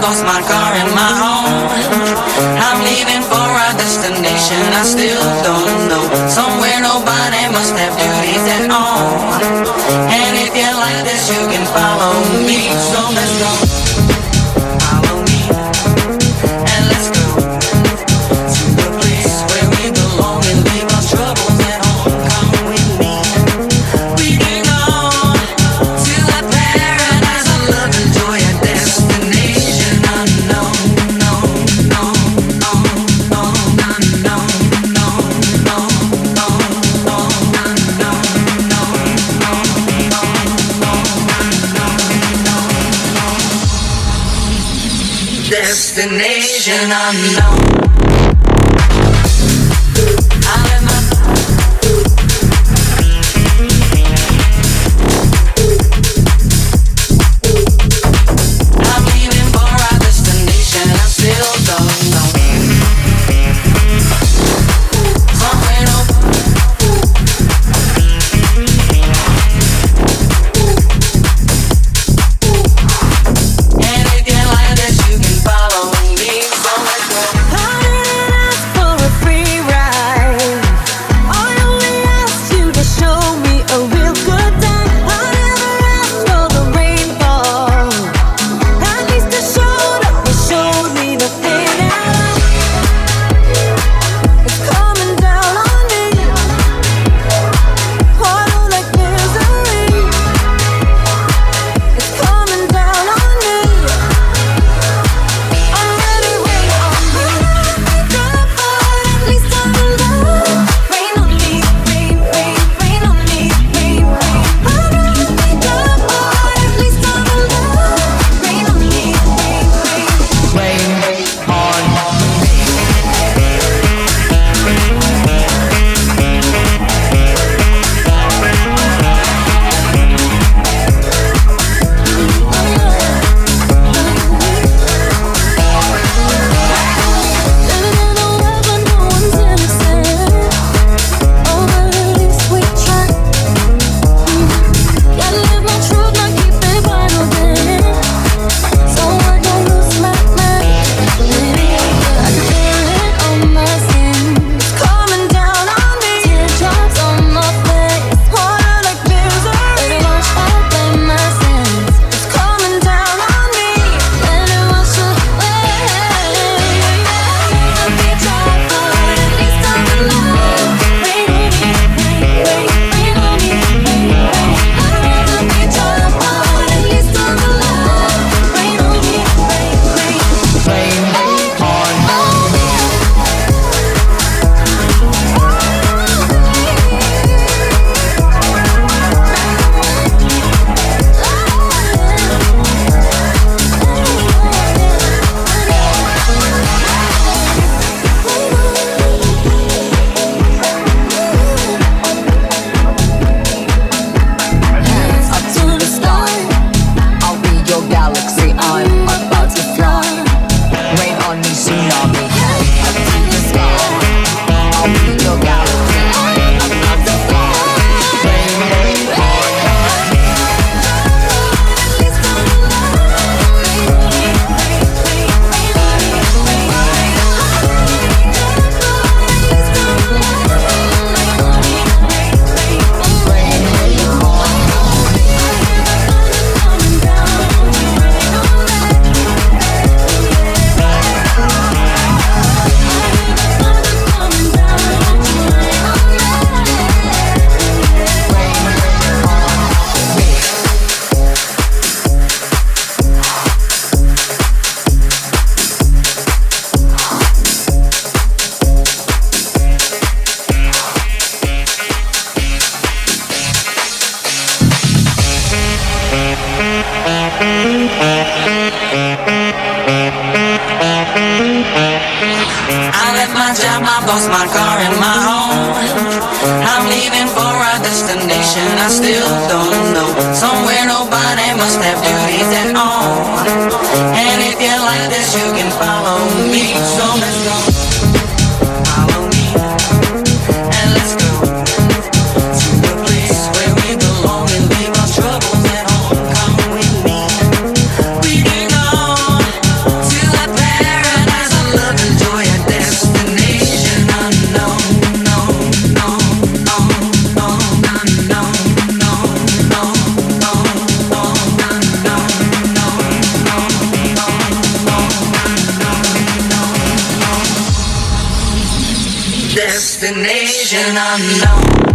lost my car and my home. I'm leaving for a destination I still don't know. Somewhere nobody must have duties at all. And if you like this, you can follow me. So let's go. Follow me. And let's go to the place where we belong and leave our troubles at home. Come with me. We can go to a paradise of love and joy, a destination unknown. Destination unknown. I left my job, I lost my car and my home. I'm leaving for a destination I still don't know. Somewhere nobody must have duties at all. And if you like this, you can follow me. So let's go. Follow me. And let's go to the place where we belong and leave our troubles at home. Come with me. We can go destination unknown.